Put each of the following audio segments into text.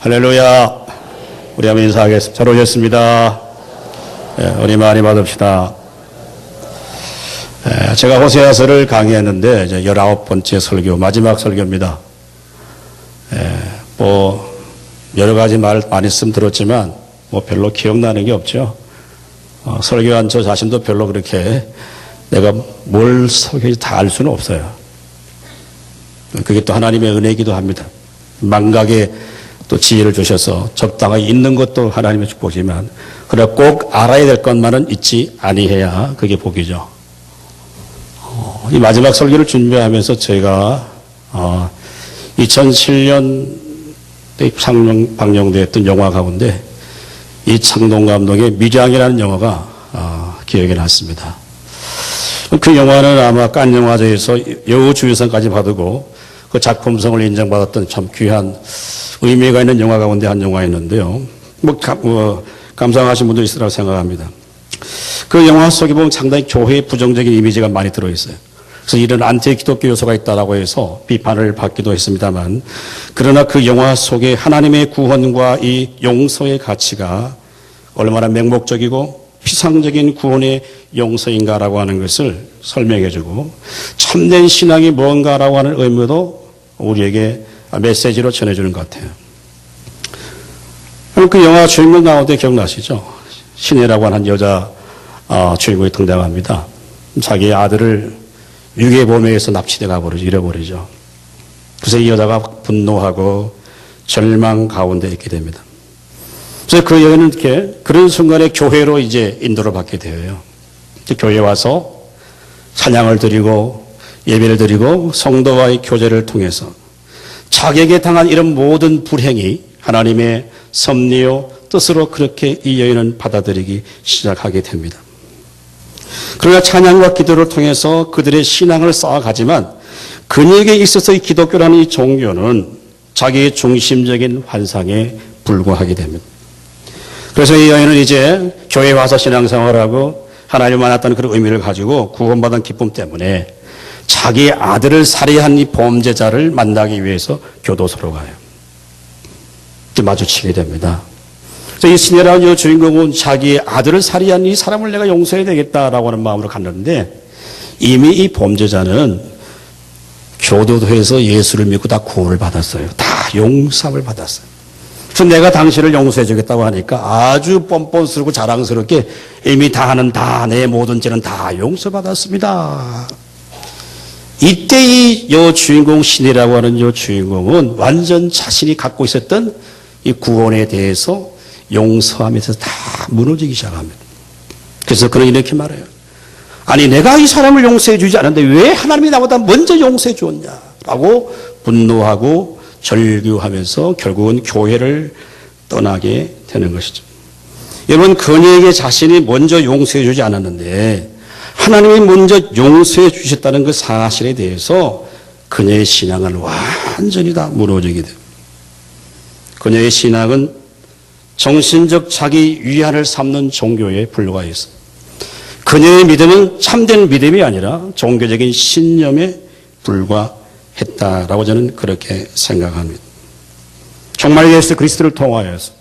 할렐루야. 우리 한번 인사하겠습니다. 잘 오셨습니다. 우리 많이 받읍시다. 제가 호세아서를 강의했는데 이제 19번째 설교, 마지막 설교입니다. 여러 가지 말 많이 들었지만 별로 기억나는 게 없죠. 설교한 저 자신도 별로 그렇게 내가 뭘 설교인지 다 알 수는 없어요. 그게 또 하나님의 은혜이기도 합니다. 망각에 또 지혜를 주셔서 적당하게 있는 것도 하나님의 축복이지만 그러나 꼭 알아야 될 것만은 잊지 아니해야 그게 복이죠. 이 마지막 설교를 준비하면서 제가 2007년 방영됐던 영화 가운데 이창동 감독의 밀양이라는 영화가 기억에 났습니다. 그 영화는 아마 칸 영화제에서 여우주연상까지 받고 그 작품성을 인정받았던 참 귀한 의미가 있는 영화 가운데 한 영화였는데요. 감상하신 분도 있을 거라고 생각합니다. 그 영화 속에 보면 상당히 교회의 부정적인 이미지가 많이 들어있어요. 그래서 이런 안티 기독교 요소가 있다라고 해서 비판을 받기도 했습니다만, 그러나 그 영화 속에 하나님의 구원과 이 용서의 가치가 얼마나 맹목적이고 피상적인 구원의 용서인가라고 하는 것을 설명해주고 참된 신앙이 뭔가라고 하는 의미도 우리에게 메시지로 전해주는 것 같아요. 그 영화 주인공 가운데 기억나시죠? 신혜라고 하는 여자 주인공이 등장합니다. 자기 아들을 유괴범에서 납치돼 잃어버리죠. 그래서 이 여자가 분노하고 절망 가운데 있게 됩니다. 그래서 그 여인은 이렇게 그런 순간에 교회로 이제 인도를 받게 되어요. 교회에 와서 찬양을 드리고 예배를 드리고 성도와의 교제를 통해서 자기에게 당한 이런 모든 불행이 하나님의 섭리요 뜻으로 그렇게 이 여인은 받아들이기 시작하게 됩니다. 그러나 찬양과 기도를 통해서 그들의 신앙을 쌓아가지만 그에게 있어서 이 기독교라는 이 종교는 자기의 중심적인 환상에 불과하게 됩니다. 그래서 이 여인은 이제 교회에 와서 신앙생활하고 하나님을 만났다는 그런 의미를 가지고 구원받은 기쁨 때문에 자기의 아들을 살해한 이 범죄자를 만나기 위해서 교도소로 가요. 마주치게 됩니다. 그래서 이 신혜라는 이 주인공은 자기의 아들을 살해한 이 사람을 내가 용서해야 되겠다라고 하는 마음으로 갔는데 이미 이 범죄자는 교도소에서 예수를 믿고 다 구원을 받았어요. 다 용서를 받았어요. 그래서 내가 당신을 용서해 주겠다고 하니까 아주 뻔뻔스럽고 자랑스럽게 이미 다 내 모든 죄는 다 용서받았습니다. 이때 이 여주인공 신혜라고 하는 여주인공은 완전 자신이 갖고 있었던 이 구원에 대해서 용서하면서 다 무너지기 시작합니다. 그래서 그는 이렇게 말해요. 아니 내가 이 사람을 용서해 주지 않았는데 왜 하나님이 나보다 먼저 용서해 주었냐라고 분노하고 절규하면서 결국은 교회를 떠나게 되는 것이죠. 여러분 그녀에게 자신이 먼저 용서해 주지 않았는데 하나님이 먼저 용서해 주셨다는 그 사실에 대해서 그녀의 신앙은 완전히 다 무너지게 돼요. 그녀의 신앙은 정신적 자기 위안을 삼는 종교에 불과했어요. 그녀의 믿음은 참된 믿음이 아니라 종교적인 신념에 불과했다라고 저는 그렇게 생각합니다. 정말 예수 그리스도를 통하여서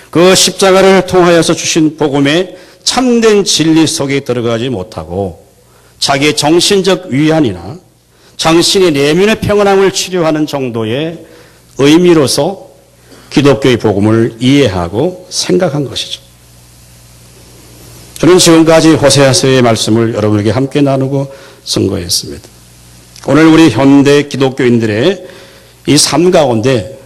그 십자가를 통하여서 주신 복음의 참된 진리 속에 들어가지 못하고 자기의 정신적 위안이나 당신의 내면의 평안함을 치료하는 정도의 의미로서 기독교의 복음을 이해하고 생각한 것이죠. 저는 지금까지 호세아서의 말씀을 여러분에게 함께 나누고 선고했습니다. 오늘 우리 현대 기독교인들의 이 삶 가운데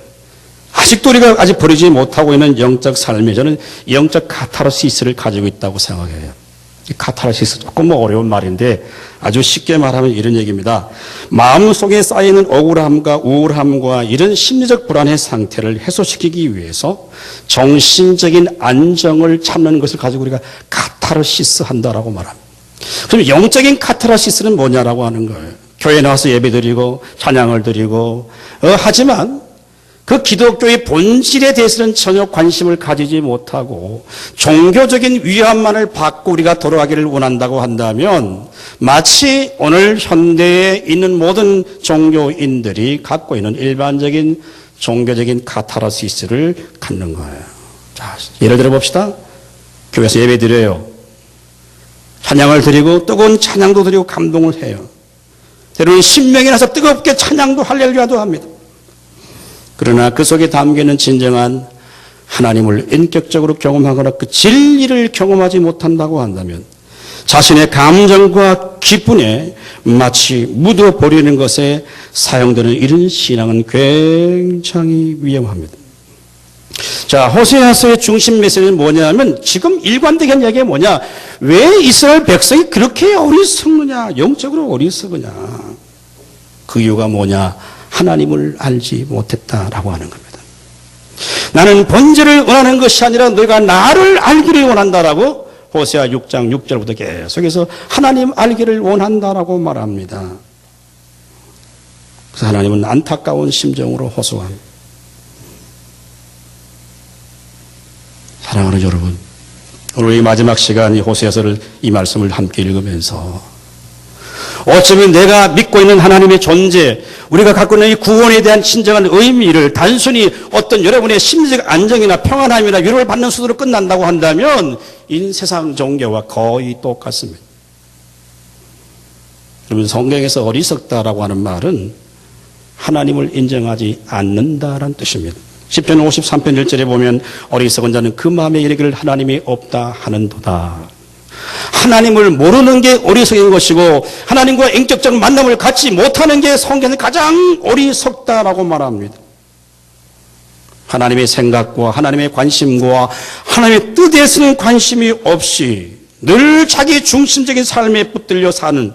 아직도 우리가 아직 버리지 못하고 있는 영적 삶에 저는 영적 카타르시스를 가지고 있다고 생각해요. 이 카타르시스 조금 어려운 말인데 아주 쉽게 말하면 이런 얘기입니다. 마음속에 쌓이는 억울함과 우울함과 이런 심리적 불안의 상태를 해소시키기 위해서 정신적인 안정을 찾는 것을 가지고 우리가 카타르시스 한다라고 말합니다. 그럼 영적인 카타르시스는 뭐냐라고 하는 거예요. 교회에 나와서 예배드리고 찬양을 드리고 하지만 그 기독교의 본질에 대해서는 전혀 관심을 가지지 못하고 종교적인 위안만을 받고 우리가 돌아가기를 원한다고 한다면 마치 오늘 현대에 있는 모든 종교인들이 갖고 있는 일반적인 종교적인 카타르시스를 갖는 거예요. 자, 예를 들어 봅시다. 교회에서 예배 드려요. 찬양을 드리고 뜨거운 찬양도 드리고 감동을 해요. 때로는 신명이 나서 뜨겁게 찬양도 할렐루야도 합니다. 그러나 그 속에 담겨있는 진정한 하나님을 인격적으로 경험하거나 그 진리를 경험하지 못한다고 한다면 자신의 감정과 기쁨에 마치 묻어버리는 것에 사용되는 이런 신앙은 굉장히 위험합니다. 자, 호세아서의 중심 메시지는 뭐냐면 지금 일관되게 한 이야기가 뭐냐? 왜 이스라엘 백성이 그렇게 어리석느냐? 영적으로 어리석으냐? 그 이유가 뭐냐? 하나님을 알지 못했다라고 하는 겁니다. 나는 번제를 원하는 것이 아니라 너희가 나를 알기를 원한다라고 호세아 6장 6절부터 계속해서 하나님 알기를 원한다라고 말합니다. 그래서 하나님은 안타까운 심정으로 호소합니다. 사랑하는 여러분, 오늘 이 마지막 시간 이 호세아서를 이 말씀을 함께 읽으면서 어쩌면 내가 믿고 있는 하나님의 존재, 우리가 갖고 있는 이 구원에 대한 진정한 의미를 단순히 어떤 여러분의 심리적 안정이나 평안함이나 위로를 받는 수준으로 끝난다고 한다면 이 세상 종교와 거의 똑같습니다. 여러분, 성경에서 어리석다라고 하는 말은 하나님을 인정하지 않는다라는 뜻입니다. 10편 53편 1절에 보면 어리석은 자는 그 마음에 이르기를 하나님이 없다 하는도다. 하나님을 모르는 게 어리석인 것이고 하나님과 인격적 만남을 갖지 못하는 게 성경의 가장 어리석다라고 말합니다. 하나님의 생각과 하나님의 관심과 하나님의 뜻에서는 관심이 없이 늘 자기 중심적인 삶에 붙들려 사는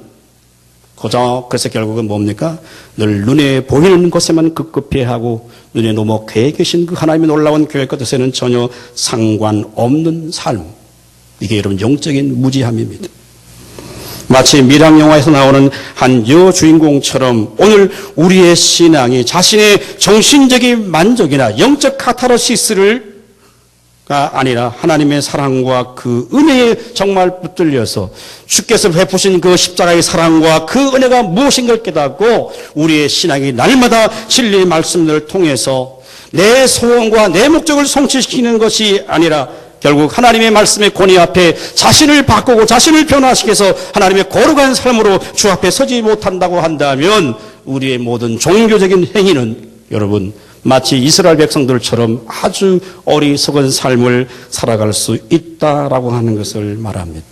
그래서 결국은 뭡니까? 늘 눈에 보이는 것에만 급급해 하고 눈에 노목해 계신 그 하나님의 놀라운 계획 것에는 전혀 상관없는 삶. 이게 여러분 영적인 무지함입니다. 마치 미랑 영화에서 나오는 한 여주인공처럼 오늘 우리의 신앙이 자신의 정신적인 만족이나 영적 카타르시스를 아니라 하나님의 사랑과 그 은혜에 정말 붙들려서 주께서 베푸신 그 십자가의 사랑과 그 은혜가 무엇인가를 깨닫고 우리의 신앙이 날마다 진리의 말씀들을 통해서 내 소원과 내 목적을 성취시키는 것이 아니라 결국 하나님의 말씀의 권위 앞에 자신을 바꾸고 자신을 변화시켜서 하나님의 거룩한 삶으로 주 앞에 서지 못한다고 한다면 우리의 모든 종교적인 행위는 여러분 마치 이스라엘 백성들처럼 아주 어리석은 삶을 살아갈 수 있다라고 하는 것을 말합니다.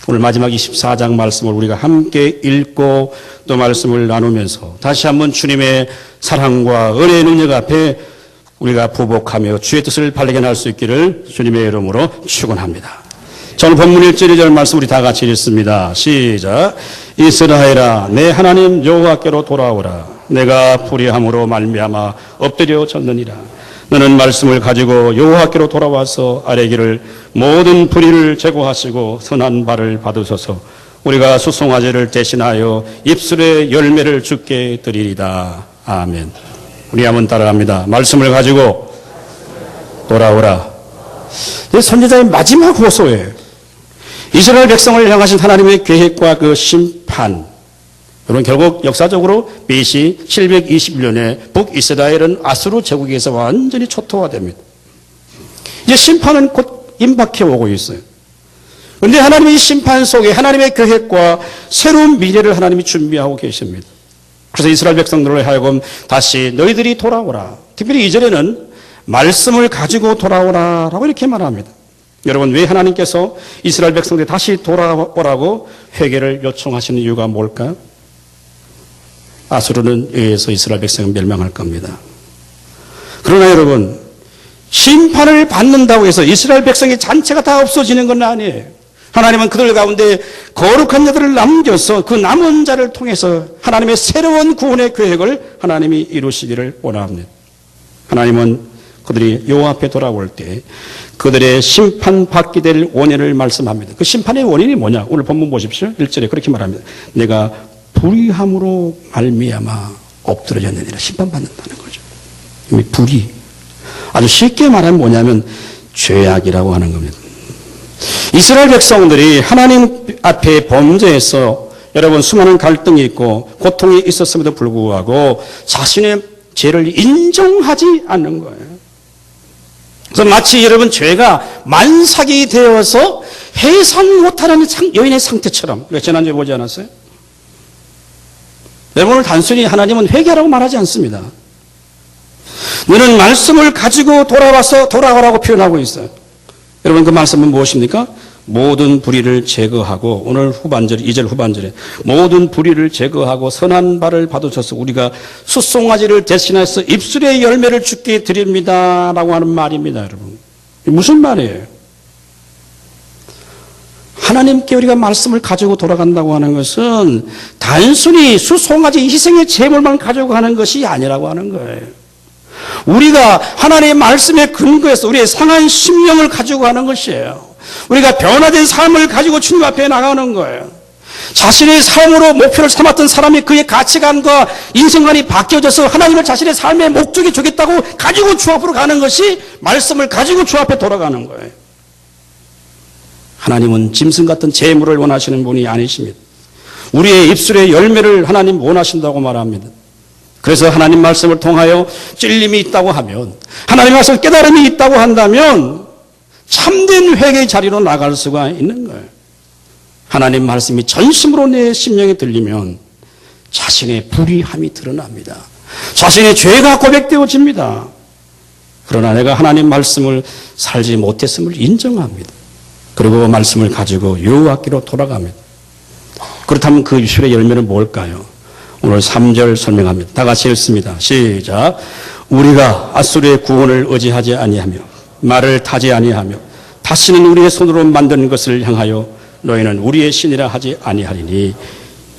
오늘 마지막 24장 말씀을 우리가 함께 읽고 또 말씀을 나누면서 다시 한번 주님의 사랑과 은혜의 능력 앞에 우리가 부복하며 주의 뜻을 발견할 수 있기를 주님의 이름으로 축원합니다. 저는 본문 1절 2절 말씀 우리 다 같이 읽습니다. 시작. 이스라엘아 내 하나님 여호와께로 돌아오라. 내가 불의함으로 말미암아 엎드려 졌느니라. 너는 말씀을 가지고 여호와께로 돌아와서 아뢰기를 모든 불의를 제거하시고 선한 발을 받으소서. 우리가 수송아지를 대신하여 입술의 열매를 주께 드리리다. 아멘. 우리 한번 따라갑니다. 말씀을 가지고 돌아오라. 선지자의 마지막 호소예요. 이스라엘 백성을 향하신 하나님의 계획과 그 심판. 여러분 결국 역사적으로 BC 721년에 북이스라엘은 아수르 제국에서 완전히 초토화됩니다. 이제 심판은 곧 임박해 오고 있어요. 그런데 하나님의 심판 속에 하나님의 계획과 새로운 미래를 하나님이 준비하고 계십니다. 그래서 이스라엘 백성들을 하여금 다시 너희들이 돌아오라. 특별히 2절에는 말씀을 가지고 돌아오라라고 이렇게 말합니다. 여러분 왜 하나님께서 이스라엘 백성들이 다시 돌아오라고 회개를 요청하시는 이유가 뭘까요? 아수르는 의해서 이스라엘 백성은 멸망할 겁니다. 그러나 여러분 심판을 받는다고 해서 이스라엘 백성의 잔체가 다 없어지는 건 아니에요. 하나님은 그들 가운데 거룩한 자들을 남겨서 그 남은 자를 통해서 하나님의 새로운 구원의 계획을 하나님이 이루시기를 원합니다. 하나님은 그들이 여호와 앞에 돌아올 때 그들의 심판받게 될 원인을 말씀합니다. 그 심판의 원인이 뭐냐? 오늘 본문 보십시오. 1절에 그렇게 말합니다. 내가 불의함으로 말미암아 엎드러졌느니라. 심판받는다는 거죠. 이미 불의. 아주 쉽게 말하면 뭐냐면 죄악이라고 하는 겁니다. 이스라엘 백성들이 하나님 앞에 범죄해서 여러분 수많은 갈등이 있고 고통이 있었음에도 불구하고 자신의 죄를 인정하지 않는 거예요. 그래서 마치 여러분 죄가 만삭이 되어서 해산 못하는 여인의 상태처럼, 우리가 지난주에 보지 않았어요? 여러분을 단순히 하나님은 회개하라고 말하지 않습니다. 너는 말씀을 가지고 돌아가라고 표현하고 있어요. 여러분 그 말씀은 무엇입니까? 모든 불의를 제거하고, 오늘 후반절, 2절 후반절에 모든 불의를 제거하고 선한 바를 받으셔서 우리가 숫송아지를 대신해서 입술의 열매를 주께 드립니다 라고 하는 말입니다. 여러분 무슨 말이에요? 하나님께 우리가 말씀을 가지고 돌아간다고 하는 것은 단순히 숫송아지 희생의 제물만 가지고 가는 것이 아니라고 하는 거예요. 우리가 하나님의 말씀에 근거해서 우리의 상한 심령을 가지고 가는 것이에요. 우리가 변화된 삶을 가지고 주님 앞에 나가는 거예요. 자신의 삶으로 목표를 삼았던 사람이 그의 가치관과 인생관이 바뀌어져서 하나님을 자신의 삶의 목적에 주겠다고 가지고 주 앞으로 가는 것이 말씀을 가지고 주 앞에 돌아가는 거예요. 하나님은 짐승 같은 재물을 원하시는 분이 아니십니다. 우리의 입술의 열매를 하나님 원하신다고 말합니다. 그래서 하나님 말씀을 통하여 찔림이 있다고 하면, 하나님 말씀 깨달음이 있다고 한다면 참된 회개의 자리로 나갈 수가 있는 거예요. 하나님 말씀이 전심으로 내 심령에 들리면 자신의 불의함이 드러납니다. 자신의 죄가 고백되어집니다. 그러나 내가 하나님 말씀을 살지 못했음을 인정합니다. 그리고 말씀을 가지고 여호와께로 돌아갑니다. 그렇다면 그 입술의 열매는 뭘까요? 오늘 3절 설명합니다. 다 같이 읽습니다. 시작. 우리가 아수르의 구원을 의지하지 아니하며 말을 타지 아니하며 다시는 우리의 손으로 만든 것을 향하여 너희는 우리의 신이라 하지 아니하리니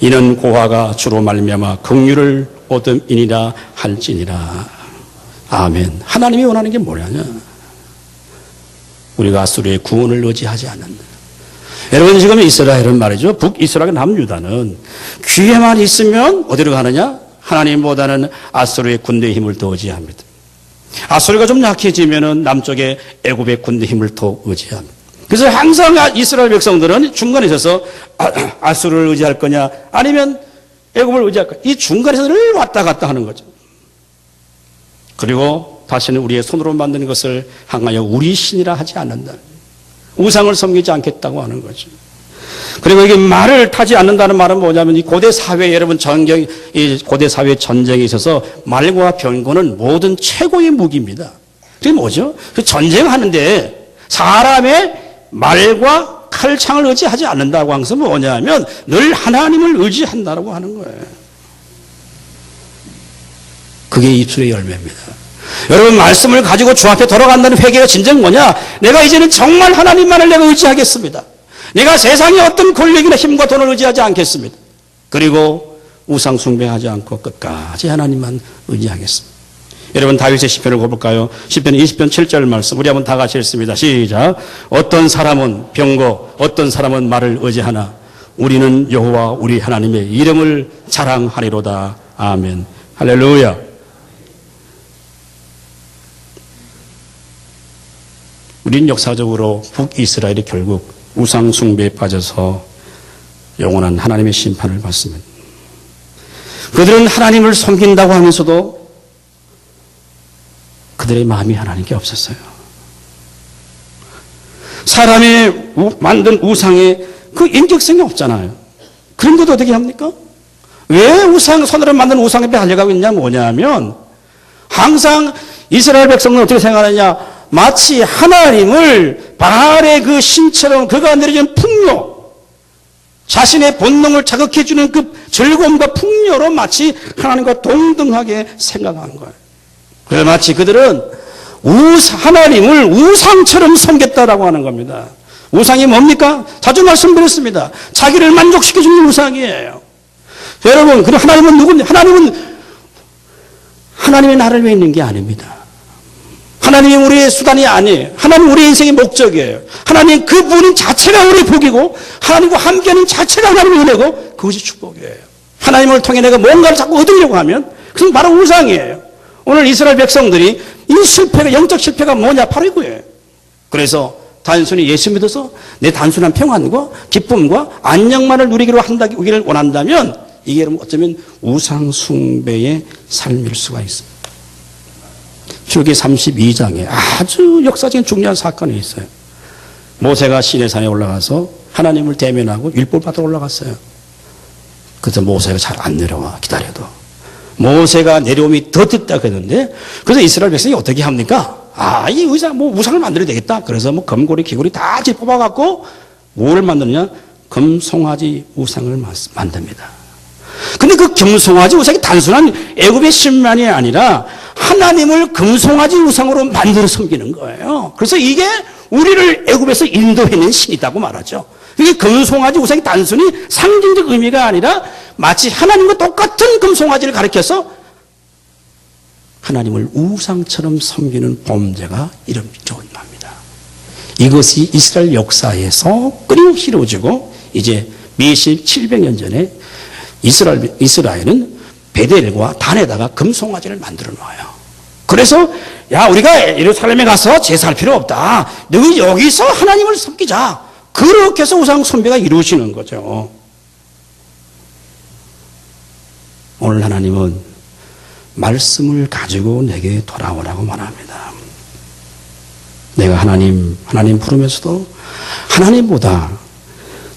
이는 고화가 주로 말미암아 긍휼을 얻음이니라 할지니라. 아멘. 하나님이 원하는 게 뭐냐냐? 우리가 아수르의 구원을 의지하지 않는다. 여러분 지금 이스라엘은 말이죠. 북이스라엘 남유다는 귀에만 있으면 어디로 가느냐? 하나님보다는 아수르의 군대의 힘을 더 의지합니다. 아수르가 좀 약해지면은 남쪽의 애굽의 군대 힘을 더 의지합니다. 그래서 항상 이스라엘 백성들은 중간에 있어서 아수르를 의지할 거냐 아니면 애굽을 의지할 거냐, 이 중간에서 늘 왔다 갔다 하는 거죠. 그리고 다시는 우리의 손으로 만든 것을 향하여 우리 신이라 하지 않는다. 우상을 섬기지 않겠다고 하는 거죠. 그리고 이게 말을 타지 않는다는 말은 뭐냐면 이 고대 사회, 여러분 이 고대 사회 전쟁에 있어서 말과 병거는 모든 최고의 무기입니다. 그게 뭐죠? 그 전쟁하는데 사람의 말과 칼창을 의지하지 않는다고 하는 것은 뭐냐면 늘 하나님을 의지한다고 하는 거예요. 그게 입술의 열매입니다. 여러분 말씀을 가지고 주 앞에 돌아간다는 회개가 진정 뭐냐? 내가 이제는 정말 하나님만을 내가 의지하겠습니다. 내가 세상의 어떤 권력이나 힘과 돈을 의지하지 않겠습니다. 그리고 우상 숭배하지 않고 끝까지 하나님만 의지하겠습니다. 여러분 다윗의 시편을 볼까요? 시편 20편 7절 말씀 우리 한번 다 같이 읽습니다. 시작. 어떤 사람은 병거, 어떤 사람은 말을 의지하나 우리는 여호와 우리 하나님의 이름을 자랑하리로다. 아멘. 할렐루야. 우린 역사적으로 북이스라엘이 결국 우상 숭배에 빠져서 영원한 하나님의 심판을 받습니다. 그들은 하나님을 섬긴다고 하면서도 그들의 마음이 하나님께 없었어요. 사람이 만든 우상에 그 인격성이 없잖아요. 그런데도 어떻게 합니까? 왜 손으로 만든 우상에 달려가고 있냐 뭐냐면 항상 이스라엘 백성은 어떻게 생각하느냐, 마치 하나님을 바알의 그 신처럼 그가 내려준 풍요, 자신의 본능을 자극해주는 그 즐거움과 풍요로 마치 하나님과 동등하게 생각하는 거예요. 그래서 마치 그들은 하나님을 우상처럼 섬겼다라고 하는 겁니다. 우상이 뭡니까? 자주 말씀드렸습니다. 자기를 만족시켜주는 우상이에요. 여러분, 그럼 하나님은 누굽니까? 하나님이 나를 위해 있는 게 아닙니다. 하나님이 우리의 수단이 아니에요. 하나님은 우리의 인생의 목적이에요. 하나님 그분 자체가 우리의 복이고 하나님과 함께하는 자체가 하나님의 은혜고 그것이 축복이에요. 하나님을 통해 내가 뭔가를 자꾸 얻으려고 하면 그것은 바로 우상이에요. 오늘 이스라엘 백성들이 이 실패가, 영적 실패가 뭐냐? 바로 이거예요. 그래서 단순히 예수 믿어서 내 단순한 평안과 기쁨과 안녕만을 누리기를 원한다면 이게 어쩌면 우상 숭배의 삶일 수가 있습니다. 출애굽기 32장에 아주 역사적인 중요한 사건이 있어요. 모세가 시내산에 올라가서 하나님을 대면하고 율법 받으러 올라갔어요. 그래서 모세가 잘 안 내려와 기다려도. 모세가 내려옴이 더 늦다 그랬는데 그래서 이스라엘 백성이 어떻게 합니까? 이 우상을 만들어야 되겠다. 그래서 금고리, 귀고리 다 뽑아갖고 뭐를 만드느냐? 금송아지 우상을 만듭니다. 근데 그 금송아지 우상이 단순한 애굽의 신만이 아니라 하나님을 금송아지 우상으로 만들어 섬기는 거예요. 그래서 이게 우리를 애굽에서 인도해낸 신이라고 말하죠. 이게 금송아지 우상이 단순히 상징적 의미가 아니라 마치 하나님과 똑같은 금송아지를 가리켜서 하나님을 우상처럼 섬기는 범죄가 일어납니다. 이것이 이스라엘 역사에서 끊임없이 이루어지고 이제 미시 700년 전에 이스라엘은 베델과 단에다가 금송아지를 만들어 놓아요. 그래서 우리가 예루살렘에 가서 제사할 필요 없다. 너희 여기서 하나님을 섬기자. 그렇게 해서 우상 숭배가 이루어지는 거죠. 오늘 하나님은 말씀을 가지고 내게 돌아오라고 말합니다. 내가 하나님 부르면서도 하나님보다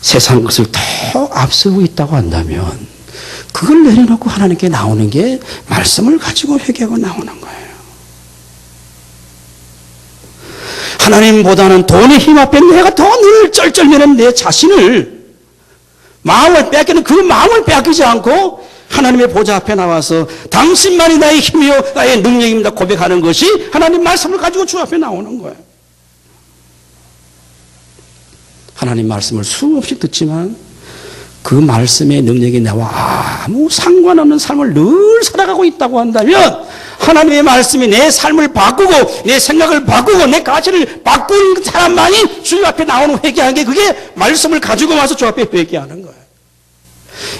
세상 것을 더 앞서고 있다고 한다면 그걸 내려놓고 하나님께 나오는 게 말씀을 가지고 회개하고 나오는 거예요. 하나님보다는 돈의 힘 앞에 내가 더 늘 쩔쩔매는 내 자신을 마음을 뺏기는 그 마음을 뺏기지 않고 하나님의 보좌 앞에 나와서 당신만이 나의 힘이요 나의 능력입니다 고백하는 것이 하나님 말씀을 가지고 주 앞에 나오는 거예요. 하나님 말씀을 수없이 듣지만 그 말씀의 능력이 나와 아무 상관없는 삶을 늘 살아가고 있다고 한다면 하나님의 말씀이 내 삶을 바꾸고 내 생각을 바꾸고 내 가치를 바꾸는 사람만이 주 앞에 나오는 회개하는 게 그게 말씀을 가지고 와서 주 앞에 회개하는 거예요.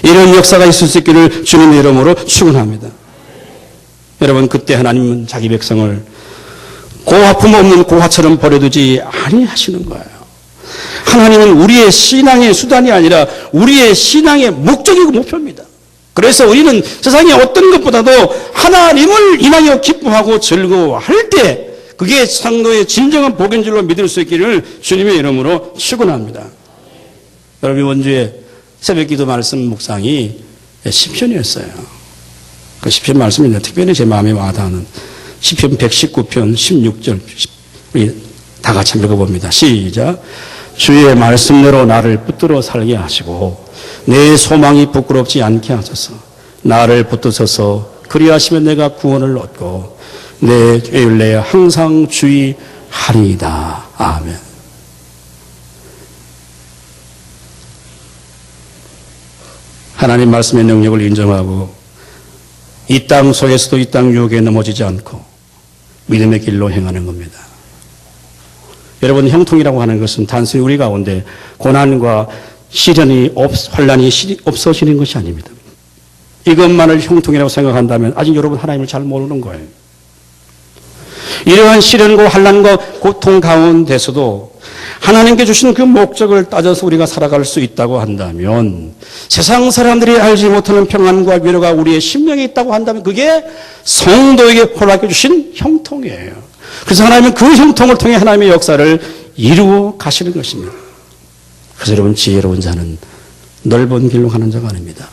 이런 역사가 있을 수 있기를 주님의 이름으로 축원합니다. 여러분 그때 하나님은 자기 백성을 고아픔 없는 고아처럼 버려두지 아니하시는 거예요. 하나님은 우리의 신앙의 수단이 아니라 우리의 신앙의 목적이고 목표입니다. 그래서 우리는 세상의 어떤 것보다도 하나님을 인하여 기뻐하고 즐거워할 때 그게 상도의 진정한 복인 줄로 믿을 수 있기를 주님의 이름으로 축원합니다. 여러분 이번 주에 새벽기도 말씀 묵상이 시편이었어요. 그 시편 말씀인데 특별히 제 마음에 와닿는 시편 119편 16절 우리 다 같이 한번 읽어봅니다. 시작. 주의 말씀대로 나를 붙들어 살게 하시고 내 소망이 부끄럽지 않게 하소서. 나를 붙드셔서 그리하시면 내가 구원을 얻고 내 죄를 내어 항상 주의하리이다. 아멘. 하나님 말씀의 능력을 인정하고 이 땅 속에서도 이 땅 유혹에 넘어지지 않고 믿음의 길로 행하는 겁니다. 여러분 형통이라고 하는 것은 단순히 우리 가운데 고난과 시련이 환란이 없어지는 것이 아닙니다. 이것만을 형통이라고 생각한다면 아직 여러분 하나님을 잘 모르는 거예요. 이러한 시련과 환란과 고통 가운데서도 하나님께 주신 그 목적을 따져서 우리가 살아갈 수 있다고 한다면 세상 사람들이 알지 못하는 평안과 위로가 우리의 심령에 있다고 한다면 그게 성도에게 허락해 주신 형통이에요. 그래서 하나님은 그 형통을 통해 하나님의 역사를 이루어 가시는 것입니다. 그래서 여러분 지혜로운 자는 넓은 길로 가는 자가 아닙니다.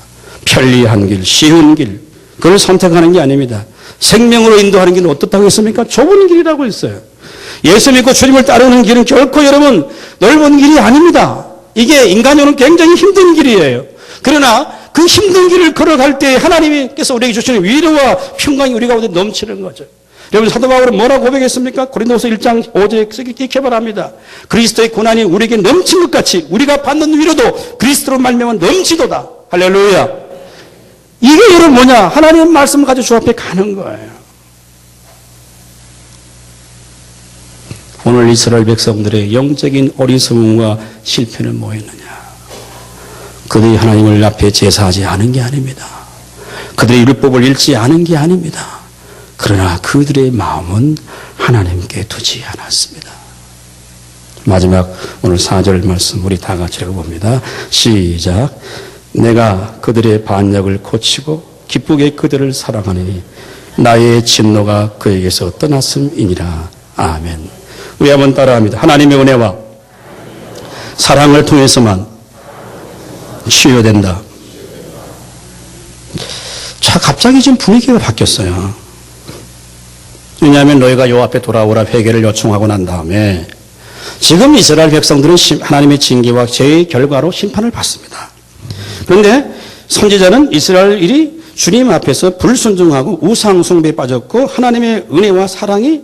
편리한 길, 쉬운 길 그걸 선택하는 게 아닙니다. 생명으로 인도하는 길은 어떻다고 했습니까? 좁은 길이라고 했어요. 예수 믿고 주님을 따르는 길은 결코 여러분 넓은 길이 아닙니다. 이게 인간으로는 굉장히 힘든 길이에요. 그러나 그 힘든 길을 걸어갈 때 하나님께서 우리에게 주시는 위로와 평강이 우리 가운데 넘치는 거죠. 여러분 사도 바울은 뭐라고 고백했습니까? 고린도서 1장 5절에 이렇게 말합니다. 그리스도의 고난이 우리에게 넘친 것 같이 우리가 받는 위로도 그리스도로 말미암아 넘치도다. 할렐루야. 이게 여러분 뭐냐? 하나님의 말씀을 가지고 주 앞에 가는 거예요. 오늘 이스라엘 백성들의 영적인 어리석음과 실패는 뭐였느냐? 그들이 하나님을 앞에 제사하지 않은 게 아닙니다. 그들이 율법을 읽지 않은 게 아닙니다. 그러나 그들의 마음은 하나님께 두지 않았습니다. 마지막 오늘 4절 말씀 우리 다 같이 읽어봅니다. 시작. 내가 그들의 반역을 고치고 기쁘게 그들을 사랑하니 나의 진노가 그에게서 떠났음이니라. 아멘. 우리 한번 따라합니다. 하나님의 은혜와 사랑을 통해서만 치유된다. 자, 갑자기 지금 분위기가 바뀌었어요. 왜냐하면 너희가 요 앞에 돌아오라 회개를 요청하고 난 다음에 지금 이스라엘 백성들은 하나님의 징계와 죄의 결과로 심판을 받습니다. 그런데 선지자는 이스라엘이 주님 앞에서 불순종하고 우상 숭배에 빠졌고 하나님의 은혜와 사랑이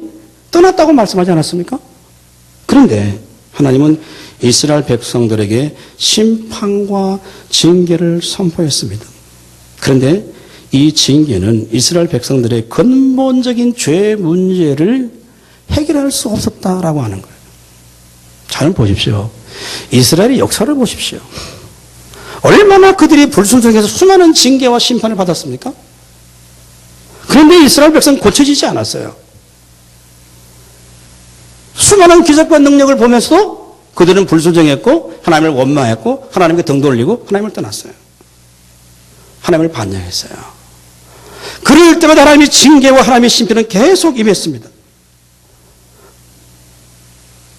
떠났다고 말씀하지 않았습니까? 그런데 하나님은 이스라엘 백성들에게 심판과 징계를 선포했습니다. 그런데 이 징계는 이스라엘 백성들의 근본적인 죄 문제를 해결할 수 없었다라고 하는 거예요. 잘 보십시오. 이스라엘의 역사를 보십시오. 얼마나 그들이 불순종해서 수많은 징계와 심판을 받았습니까? 그런데 이스라엘 백성은 고쳐지지 않았어요. 수많은 기적과 능력을 보면서도 그들은 불순종했고 하나님을 원망했고 하나님께 등 돌리고 하나님을 떠났어요. 하나님을 반역했어요. 그럴 때마다 하나님의 징계와 하나님의 심판은 계속 임했습니다.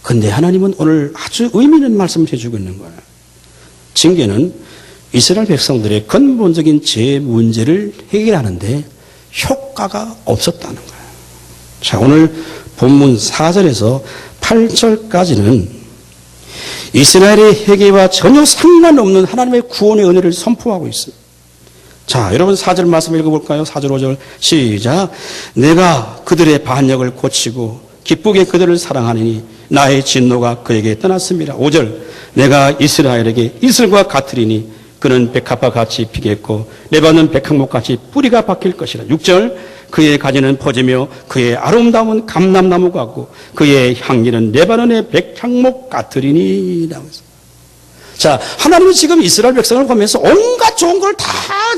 그런데 하나님은 오늘 아주 의미 있는 말씀을 해주고 있는 거예요. 징계는 이스라엘 백성들의 근본적인 죄 문제를 해결하는데 효과가 없었다는 거예요. 자, 오늘 본문 4절에서 8절까지는 이스라엘의 회개와 전혀 상관없는 하나님의 구원의 은혜를 선포하고 있습니다. 자, 여러분 4절 말씀 읽어볼까요? 4절 5절 시작. 내가 그들의 반역을 고치고 기쁘게 그들을 사랑하니 나의 진노가 그에게 떠났습니다. 5절 내가 이스라엘에게 이슬과 같으리니 그는 백합과 같이 피겠고 레바논 백향목같이 뿌리가 박힐 것이라. 6절 그의 가지는 퍼지며 그의 아름다움은 감람나무 같고 그의 향기는 레바논의 백향목 같으리니. 자, 하나님은 지금 이스라엘 백성을 보면서 온갖 좋은 걸 다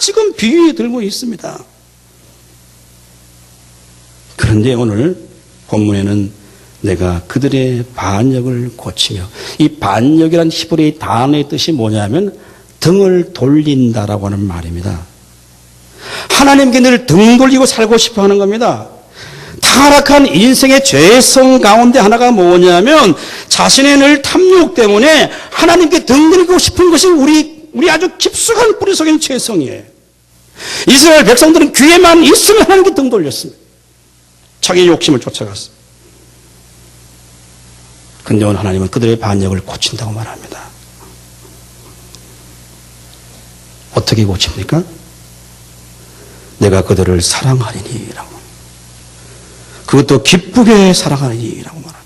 지금 비유에 들고 있습니다. 그런데 오늘 본문에는 내가 그들의 반역을 고치며, 이 반역이란 히브리 단어의 뜻이 뭐냐면 등을 돌린다라고 하는 말입니다. 하나님께 늘 등 돌리고 살고 싶어 하는 겁니다. 타락한 인생의 죄성 가운데 하나가 뭐냐면 자신의 늘 탐욕 때문에 하나님께 등 돌리고 싶은 것이 우리 아주 깊숙한 뿌리 속에 있는 죄성이에요. 이스라엘 백성들은 귀에만 있으면 하나님께 등 돌렸습니다. 자기의 욕심을 쫓아갔습니다. 그런데 오늘 하나님은 그들의 반역을 고친다고 말합니다. 어떻게 고칩니까? 내가 그들을 사랑하리니라고. 그것도 기쁘게 사랑하리니라고 말합니다.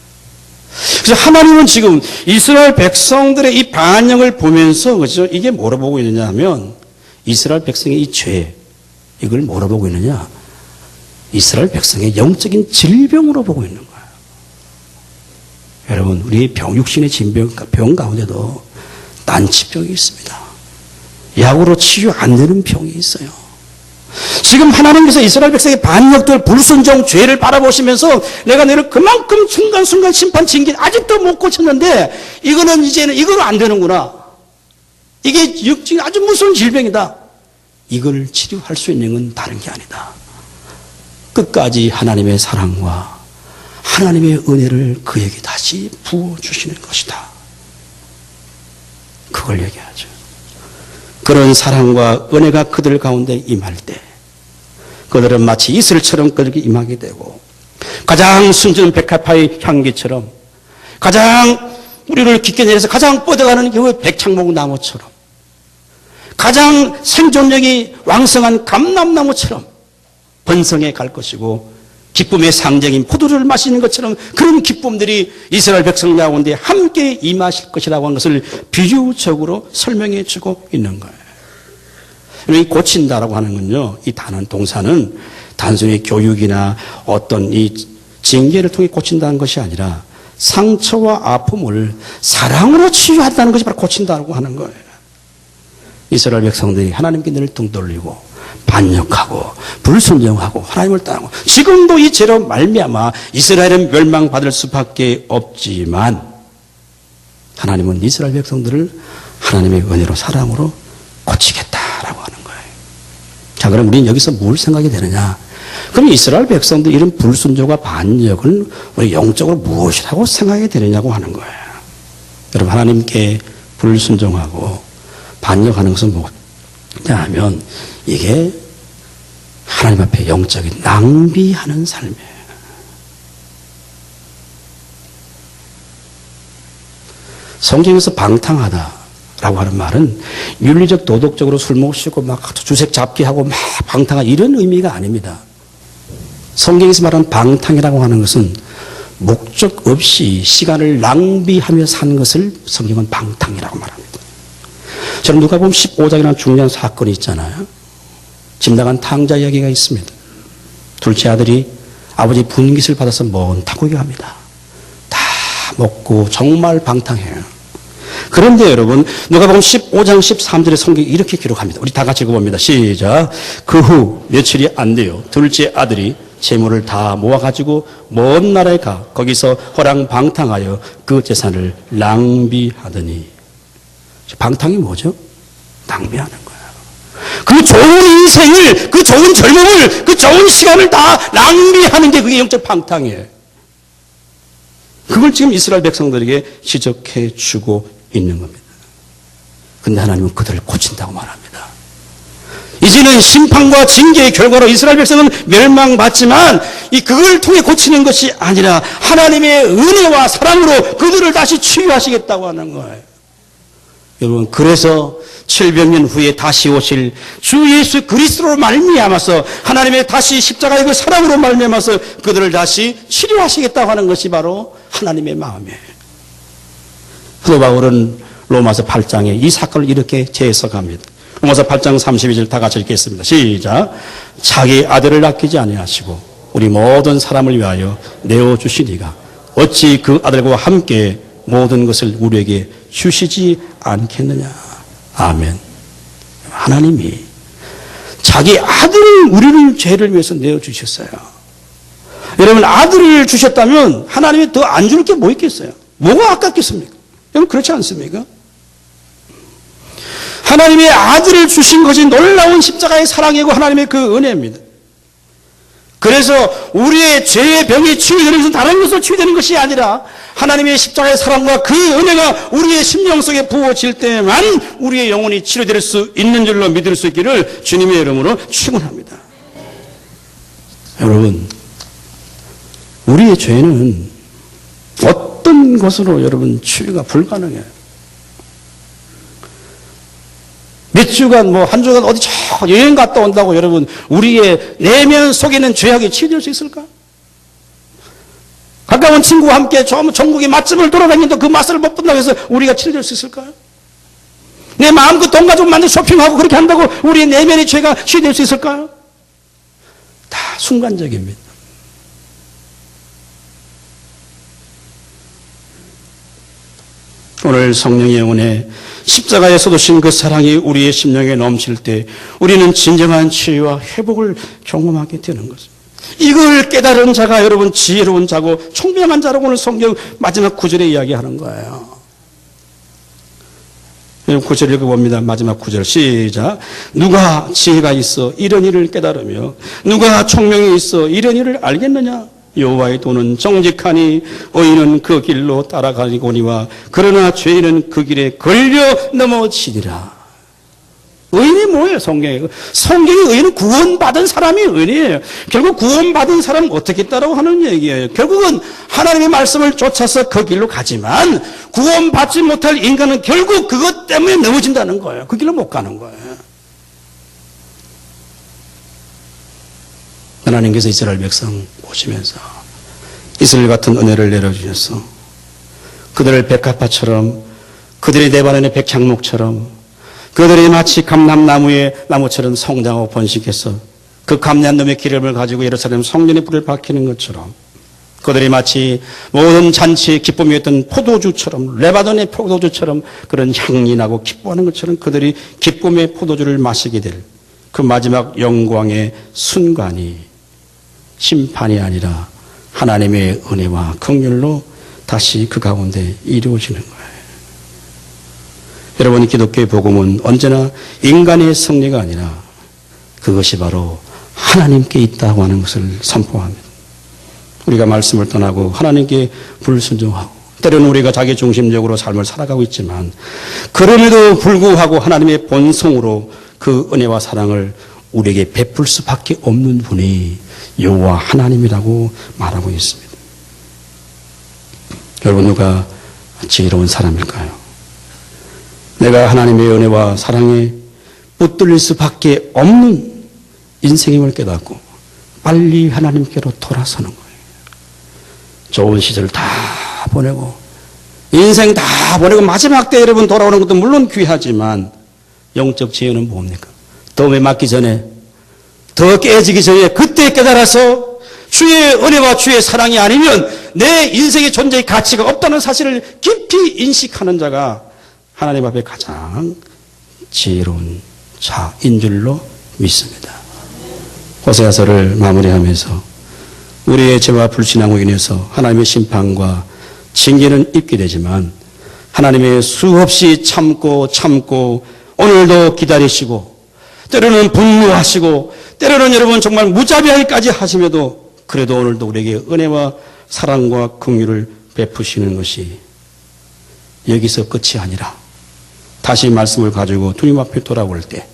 그래서 하나님은 지금 이스라엘 백성들의 이 반역을 보면서, 그죠? 이게 뭐로 보고 있느냐 하면, 이스라엘 백성의 이 죄, 이걸 뭐로 보고 있느냐? 이스라엘 백성의 영적인 질병으로 보고 있는 거예요. 여러분, 우리 육신의 병 가운데도 난치병이 있습니다. 약으로 치유 안 되는 병이 있어요. 지금 하나님께서 이스라엘 백성의 반역들, 불순종, 죄를 바라보시면서 내가 너를 그만큼 순간순간 심판, 징계 아직도 못 고쳤는데 이거는 이제는 이거로 안 되는구나. 이게 육적인 아주 무서운 질병이다. 이걸 치료할 수 있는 건 다른 게 아니다. 끝까지 하나님의 사랑과 하나님의 은혜를 그에게 다시 부어주시는 것이다. 그걸 얘기하죠. 그런 사랑과 은혜가 그들 가운데 임할 때 그들은 마치 이슬처럼 그들에게 임하게 되고, 가장 순전한 백합화의 향기처럼, 가장 우리를 깊게 내려서 가장 뻗어가는 그 백창목 나무처럼, 가장 생존력이 왕성한 감람나무처럼 번성해 갈 것이고, 기쁨의 상징인 포도주를 마시는 것처럼 그런 기쁨들이 이스라엘 백성 가운데 함께 임하실 것이라고 하는 것을 비유적으로 설명해 주고 있는 거예요. 이 고친다라고 하는 건요, 이 단어는, 동사는 단순히 교육이나 어떤 이 징계를 통해 고친다는 것이 아니라 상처와 아픔을 사랑으로 치유한다는 것이 바로 고친다고 하는 거예요. 이스라엘 백성들이 하나님께 늘 등 돌리고 반역하고 불순종하고 하나님을 떠나고, 지금도 이 죄로 말미암아 이스라엘은 멸망받을 수밖에 없지만 하나님은 이스라엘 백성들을 하나님의 은혜로 사랑으로 고치겠다라고 하는 거예요. 자, 그럼 우리는 여기서 뭘 생각이 되느냐? 그럼 이스라엘 백성들 이런 불순종과 반역을 우리 영적으로 무엇이라고 생각이 되느냐고 하는 거예요. 여러분, 하나님께 불순종하고 반역하는 것은 뭐냐 하면 이게 하나님 앞에 영적인 낭비하는 삶이에요. 성경에서 방탕하다라고 하는 말은 윤리적 도덕적으로 술 마시고 막 주색 잡기하고 막 방탕한 이런 의미가 아닙니다. 성경에서 말하는 방탕이라고 하는 것은 목적 없이 시간을 낭비하며 사는 것을 성경은 방탕이라고 말합니다. 저는 누가복음 15장이라는 중요한 사건이 있잖아요. 집 나간 탕자 이야기가 있습니다. 둘째 아들이 아버지 분깃을 받아서 먼 타국에 갑니다. 다 먹고 정말 방탕해요. 그런데 여러분, 누가복음 15장 13절에 성경이 이렇게 기록합니다. 우리 다 같이 읽어봅니다. 시작. 그 후 며칠이 안 돼요. 둘째 아들이 재물을 다 모아가지고 먼 나라에 가 거기서 호랑방탕하여 그 재산을 낭비하더니. 방탕이 뭐죠? 낭비하는 거예요. 그 좋은 인생을, 그 좋은 젊음을, 그 좋은 시간을 다 낭비하는 게 그게 영적 방탕이에요. 그걸 지금 이스라엘 백성들에게 지적해 주고 있는 겁니다. 근데 하나님은 그들을 고친다고 말합니다. 이제는 심판과 징계의 결과로 이스라엘 백성은 멸망받지만 그걸 통해 고치는 것이 아니라 하나님의 은혜와 사랑으로 그들을 다시 치유하시겠다고 하는 거예요. 여러분, 그래서 700년 후에 다시 오실 주 예수 그리스도로 말미암아서 하나님의 다시 십자가의 그 사랑으로 말미암아서 그들을 다시 치료하시겠다고 하는 것이 바로 하나님의 마음이에요. 사도 바울은 로마서 8장에 이 사건을 이렇게 재해석합니다. 로마서 8장 32절 다 같이 읽겠습니다. 시작. 자기 아들을 아끼지 아니하시고 우리 모든 사람을 위하여 내어주시니가 어찌 그 아들과 함께 모든 것을 우리에게 주시지 않겠느냐. 아멘. 하나님이 자기 아들을 우리를 죄를 위해서 내어주셨어요. 여러분, 아들을 주셨다면 하나님이 더 안 줄 게 뭐 있겠어요? 뭐가 아깝겠습니까? 여러분, 그렇지 않습니까? 하나님의 아들을 주신 것이 놀라운 십자가의 사랑이고 하나님의 그 은혜입니다. 그래서 우리의 죄의 병이 치유되는 것은 다른 것으로 치유되는 것이 아니라 하나님의 십자가의 사랑과 그 은혜가 우리의 심령 속에 부어질 때만 우리의 영혼이 치료될 수 있는 줄로 믿을 수 있기를 주님의 이름으로 축원합니다. 여러분, 우리의 죄는 어떤 것으로 여러분 치유가 불가능해요. 몇 주간 한 주간 어디 저 여행 갔다 온다고 여러분 우리의 내면 속에 있는 죄악이 치유될 수 있을까? 가까운 친구와 함께 전국의 맛집을 돌아다니는데 그 맛을 못 본다고 해서 우리가 치유될 수 있을까요? 내 마음껏 돈 가지고 만든 쇼핑하고 그렇게 한다고 우리의 내면의 죄가 치유될 수 있을까요? 다 순간적입니다. 오늘 성령의 영혼에 십자가에 쏟으신 그 사랑이 우리의 심령에 넘칠 때 우리는 진정한 치유와 회복을 경험하게 되는 것입니다. 이걸 깨달은 자가 여러분 지혜로운 자고 총명한 자라고 오늘 성경 마지막 9절에 이야기하는 거예요. 9절 읽어봅니다. 마지막 9절 시작. 누가 지혜가 있어 이런 일을 깨달으며 누가 총명이 있어 이런 일을 알겠느냐. 여호와의 도는 정직하니 의인은 그 길로 따라가니거니와 그러나 죄인은 그 길에 걸려 넘어지리라. 의인이 뭐예요? 성경의 의인은 구원받은 사람이 의인이에요. 결국 구원받은 사람은 어떻게 했다라고 하는 얘기예요. 결국은 하나님의 말씀을 쫓아서 그 길로 가지만 구원받지 못할 인간은 결국 그것 때문에 넘어진다는 거예요. 그 길로 못 가는 거예요. 하나님께서 이스라엘 백성 보시면서 이스라엘 같은 은혜를 내려주셔서 그들을 백합화처럼 그들의 내반원의 백향목처럼 그들이 마치 감람나무의 나무처럼 성장하고 번식해서 그 감람나무의 기름을 가지고 예루살렘 성전에 불을 밝히는 것처럼 그들이 마치 모든 잔치의 기쁨이었던 포도주처럼 레바논의 포도주처럼 그런 향이 나고 기뻐하는 것처럼 그들이 기쁨의 포도주를 마시게 될 그 마지막 영광의 순간이 심판이 아니라 하나님의 은혜와 긍휼로 다시 그 가운데 이루어지는 거예요. 여러분, 기독교의 복음은 언제나 인간의 승리가 아니라 그것이 바로 하나님께 있다고 하는 것을 선포합니다. 우리가 말씀을 떠나고 하나님께 불순종하고 때로는 우리가 자기중심적으로 삶을 살아가고 있지만 그럼에도 불구하고 하나님의 본성으로 그 은혜와 사랑을 우리에게 베풀 수밖에 없는 분이 여호와 하나님이라고 말하고 있습니다. 여러분, 누가 지혜로운 사람일까요? 내가 하나님의 은혜와 사랑에 붙들릴 수밖에 없는 인생임을 깨닫고 빨리 하나님께로 돌아서는 거예요. 좋은 시절 다 보내고 인생 다 보내고 마지막 때 여러분 돌아오는 것도 물론 귀하지만 영적 지혜는 뭡니까? 더움에 맞기 전에, 더 깨지기 전에 그때 깨달아서 주의 은혜와 주의 사랑이 아니면 내 인생의 존재의 가치가 없다는 사실을 깊이 인식하는 자가 하나님 앞에 가장 지혜로운 자인 줄로 믿습니다. 호세아서를 마무리하면서 우리의 죄와 불신앙으로 인해서 하나님의 심판과 징계는 입게 되지만 하나님의 수없이 참고 오늘도 기다리시고 때로는 분노하시고 때로는 여러분 정말 무자비하게까지 하시며도 그래도 오늘도 우리에게 은혜와 사랑과 긍휼을 베푸시는 것이 여기서 끝이 아니라 다시 말씀을 가지고 주님 앞에 돌아올 때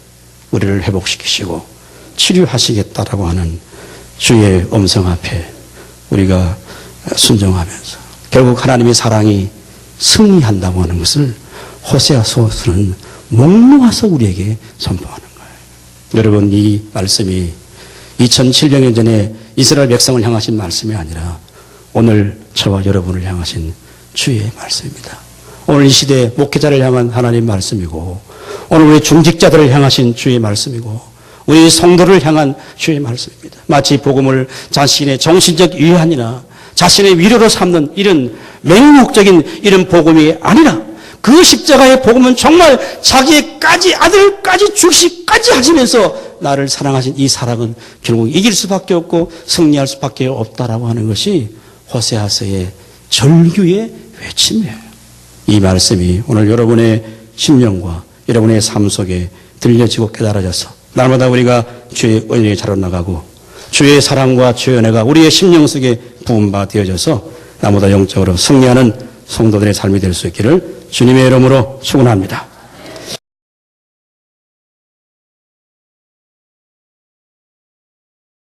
우리를 회복시키시고 치료하시겠다라고 하는 주의 음성 앞에 우리가 순종하면서 결국 하나님의 사랑이 승리한다고 하는 것을 호세아서는 목놓아서 우리에게 선포하는 거예요. 여러분, 이 말씀이 2700년 전에 이스라엘 백성을 향하신 말씀이 아니라 오늘 저와 여러분을 향하신 주의 말씀입니다. 오늘 이 시대 목회자를 향한 하나님 말씀이고 오늘 우리 중직자들을 향하신 주의 말씀이고 우리 성도를 향한 주의 말씀입니다. 마치 복음을 자신의 정신적 위안이나 자신의 위로로 삼는 이런 맹목적인 이런 복음이 아니라 그 십자가의 복음은 정말 자기의까지 아들까지 죽기까지 하시면서 나를 사랑하신 이 사랑은 결국 이길 수밖에 없고 승리할 수밖에 없다라고 하는 것이 호세아서의 절규의 외침이에요. 이 말씀이 오늘 여러분의 심령과 여러분의 삶 속에 들려지고 깨달아져서 날마다 우리가 주의 은혜에 자라나가고 주의 사랑과 주의 은혜가 우리의 심령 속에 부음바 되어져서 나보다 영적으로 승리하는 성도들의 삶이 될 수 있기를 주님의 이름으로 축원합니다.